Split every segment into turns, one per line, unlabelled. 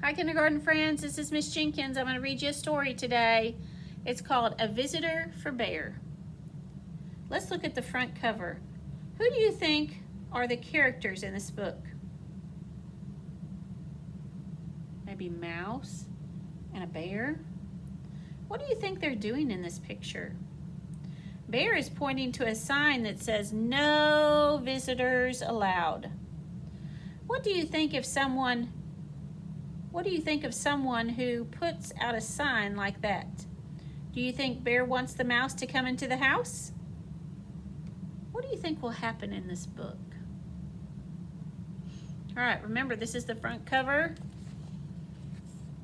Hi, kindergarten friends. This is Miss Jenkins. I'm going to read you a story today. It's called A Visitor for Bear. Let's look at the front cover. Who do you think are the characters in this book? Maybe Mouse and a bear? What do you think they're doing in this picture? Bear is pointing to a sign that says no visitors allowed. What do you think of someone who puts out a sign like that? Do you think Bear wants the mouse to come into the house? What do you think will happen in this book? All right, remember this is the front cover,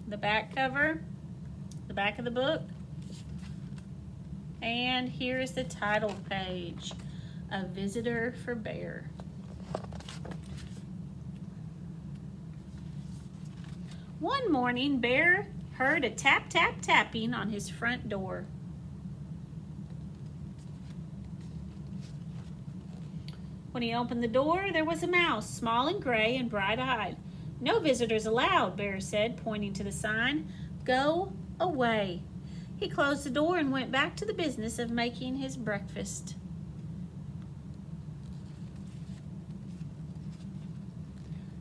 the back cover, the back of the book, and here is the title page, A Visitor for Bear. One morning, Bear heard a tap, tap, tapping on his front door. When he opened the door, there was a mouse, small and gray and bright-eyed. No visitors allowed, Bear said, pointing to the sign. Go away. He closed the door and went back to the business of making his breakfast.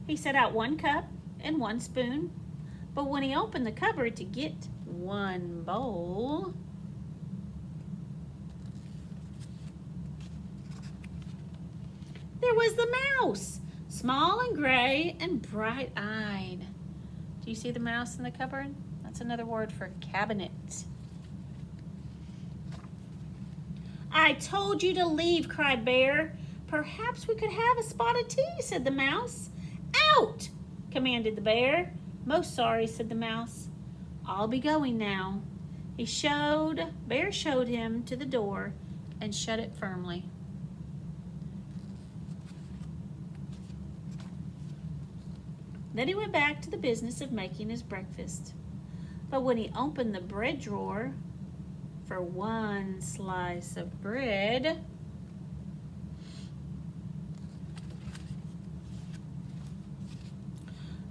He set out 1 cup and 1 spoon. But when he opened the cupboard to get 1 bowl, there was the mouse, small and gray and bright-eyed. Do you see the mouse in the cupboard? That's another word for cabinet. I told you to leave, cried Bear. Perhaps we could have a spot of tea, said the mouse. Out, commanded the bear. Most sorry, said the mouse. I'll be going now. Bear showed him to the door and shut it firmly. Then he went back to the business of making his breakfast. But when he opened the bread drawer for 1 slice of bread,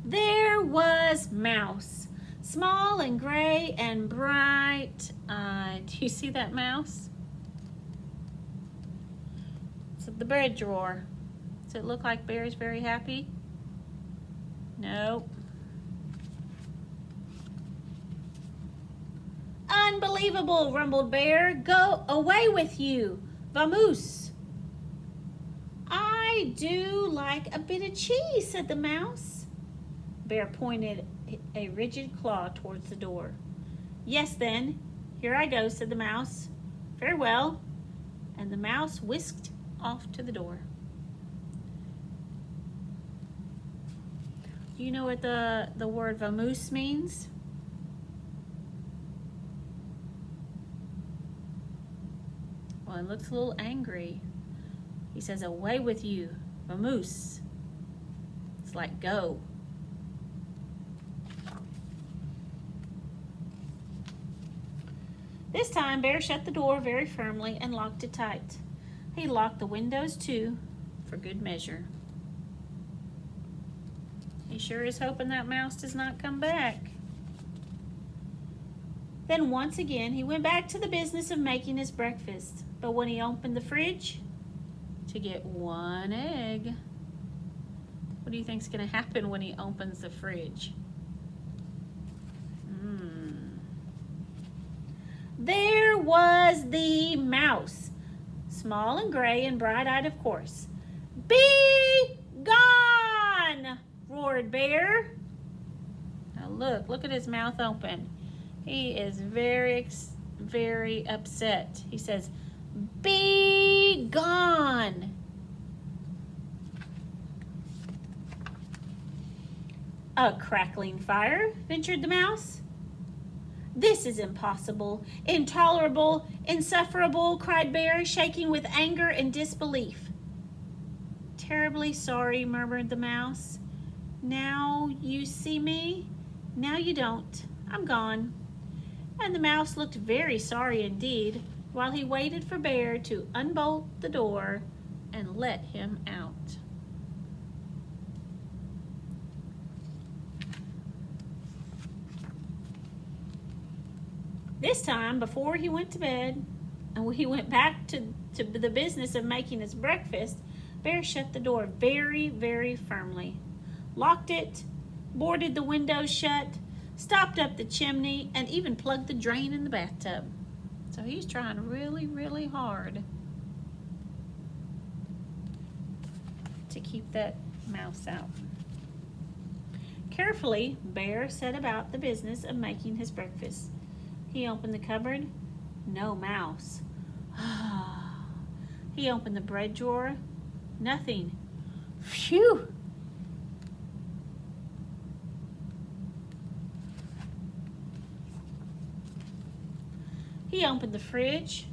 there was Mouse, small and gray and bright-eyed. Do you see that mouse? It's the bread drawer. Does it look like Bear's very happy? Nope. Unbelievable, rumbled Bear. Go away with you. Vamoose. I do like a bit of cheese, said the mouse. Bear pointed a rigid claw towards the door. Yes, then. Here I go, said the mouse. Farewell. And the mouse whisked off to the door. Do you know what the word vamoose means? Well, it looks a little angry. He says, away with you, vamoose. It's like go. This time, Bear shut the door very firmly and locked it tight. He locked the windows too, for good measure. He sure is hoping that mouse does not come back. Then once again, he went back to the business of making his breakfast. But when he opened the fridge to get 1 egg, what do you think is going to happen when he opens the fridge? There was the mouse, small and gray and bright-eyed, of course. Be gone, roared Bear. Now look at his mouth open. He is very, very upset. He says, be gone. A crackling fire, ventured the mouse. This is impossible, intolerable, insufferable, cried Bear, shaking with anger and disbelief. Terribly sorry, murmured the mouse. Now you see me, now you don't. I'm gone. And the mouse looked very sorry indeed, while he waited for Bear to unbolt the door and let him out. This time, before he went to bed, and he went back to the business of making his breakfast, Bear shut the door very, very firmly, locked it, boarded the windows shut, stopped up the chimney, and even plugged the drain in the bathtub. So he's trying really, really hard to keep that mouse out. Carefully, Bear set about the business of making his breakfast. He opened the cupboard. No mouse. He opened the bread drawer. Nothing. Phew! He opened the fridge.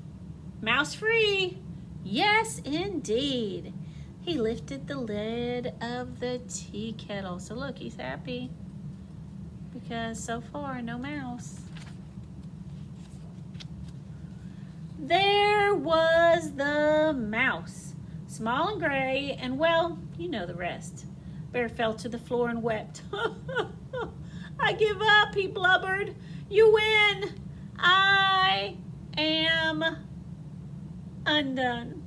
Mouse free! Yes, indeed. He lifted the lid of the tea kettle. So look, he's happy because so far, no mouse. There was the mouse, small and gray, and well, you know the rest. Bear fell to the floor and wept. I give up, he blubbered. You win. I am undone.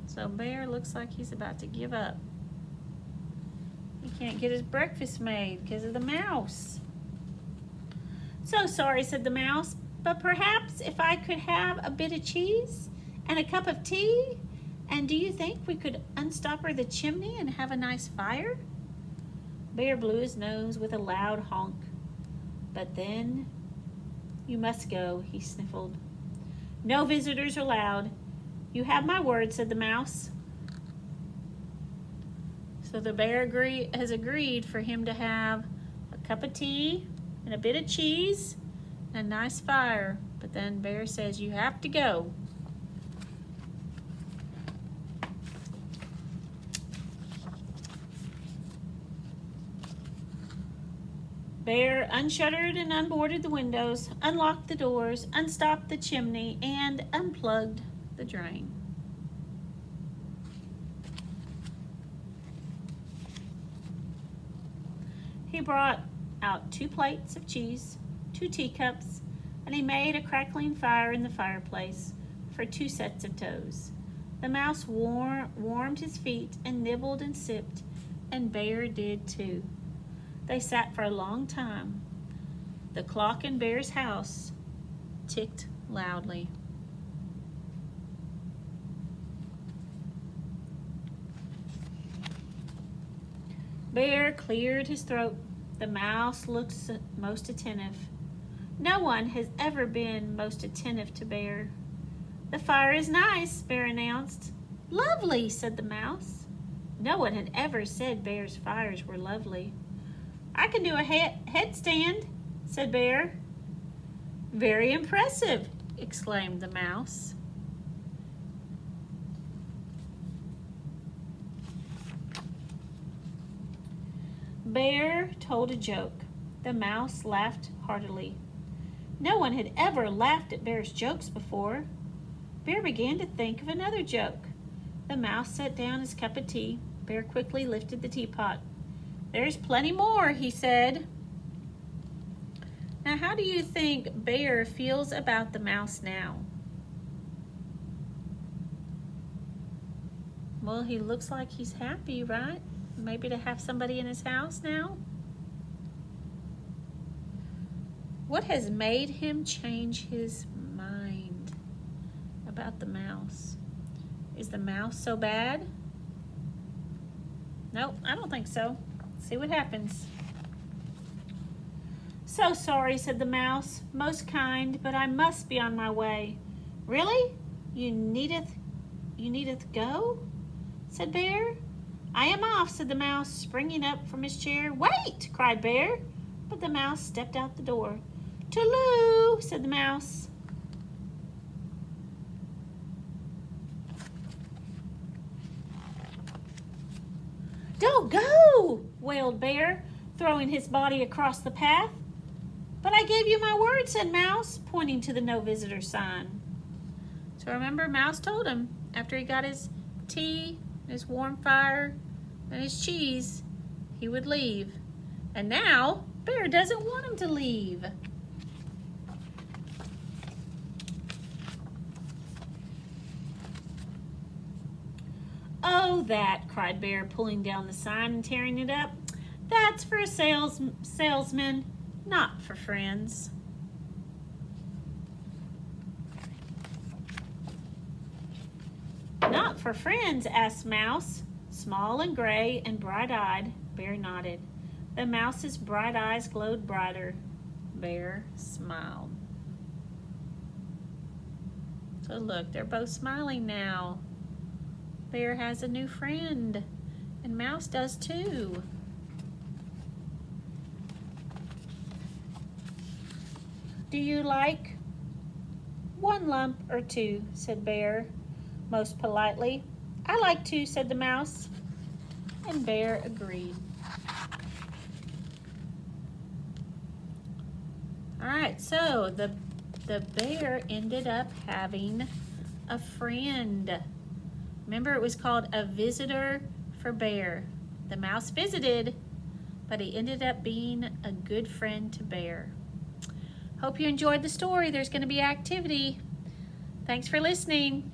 So Bear looks like he's about to give up. He can't get his breakfast made because of the mouse. So sorry, said the mouse, but perhaps if I could have a bit of cheese and a cup of tea, and do you think we could unstopper the chimney and have a nice fire? Bear blew his nose with a loud honk. But then, you must go, he sniffled. No visitors allowed. You have my word, said the mouse. So the bear has agreed for him to have a cup of tea and a bit of cheese and a nice fire. But then Bear says, you have to go. Bear unshuttered and unboarded the windows, unlocked the doors, unstopped the chimney, and unplugged the drain. He brought out 2 plates of cheese, 2 teacups, and he made a crackling fire in the fireplace for 2 sets of toes. The mouse warmed his feet and nibbled and sipped, and Bear did too. They sat for a long time. The clock in Bear's house ticked loudly. Bear cleared his throat. The mouse looked most attentive. No one has ever been most attentive to Bear. The fire is nice, Bear announced. Lovely, said the mouse. No one had ever said Bear's fires were lovely. I can do a headstand, said Bear. Very impressive, exclaimed the mouse. Bear told a joke. The mouse laughed heartily. No one had ever laughed at Bear's jokes before. Bear began to think of another joke. The mouse set down his cup of tea. Bear quickly lifted the teapot. There's plenty more, he said. Now, how do you think Bear feels about the mouse now? Well, he looks like he's happy, right? Maybe to have somebody in his house now? What has made him change his mind about the mouse? Is the mouse so bad? Nope, I don't think so. Let's see what happens. So sorry, said the mouse, most kind, but I must be on my way. Really? You needeth go? Said Bear. I am off, said the mouse, springing up from his chair. Wait, cried Bear, but the mouse stepped out the door. Toodaloo, said the mouse. Don't go, wailed Bear, throwing his body across the path. But I gave you my word, said Mouse, pointing to the no visitor sign. So remember, Mouse told him after he got his tea, his warm fire, and his cheese, he would leave. And now, Bear doesn't want him to leave. "Oh, that," cried Bear, pulling down the sign and tearing it up. "That's for a salesman, not for friends." "Not for friends?" asked Mouse. Small and gray and bright-eyed, Bear nodded. The mouse's bright eyes glowed brighter. Bear smiled. So look, they're both smiling now. Bear has a new friend, and Mouse does too. "Do you like 1 lump or 2?" said Bear, most politely. "I like 2, said the Mouse, and Bear agreed. All right, so the bear ended up having a friend. Remember, it was called A Visitor for Bear. The mouse visited, but he ended up being a good friend to Bear. Hope you enjoyed the story. There's going to be activity. Thanks for listening.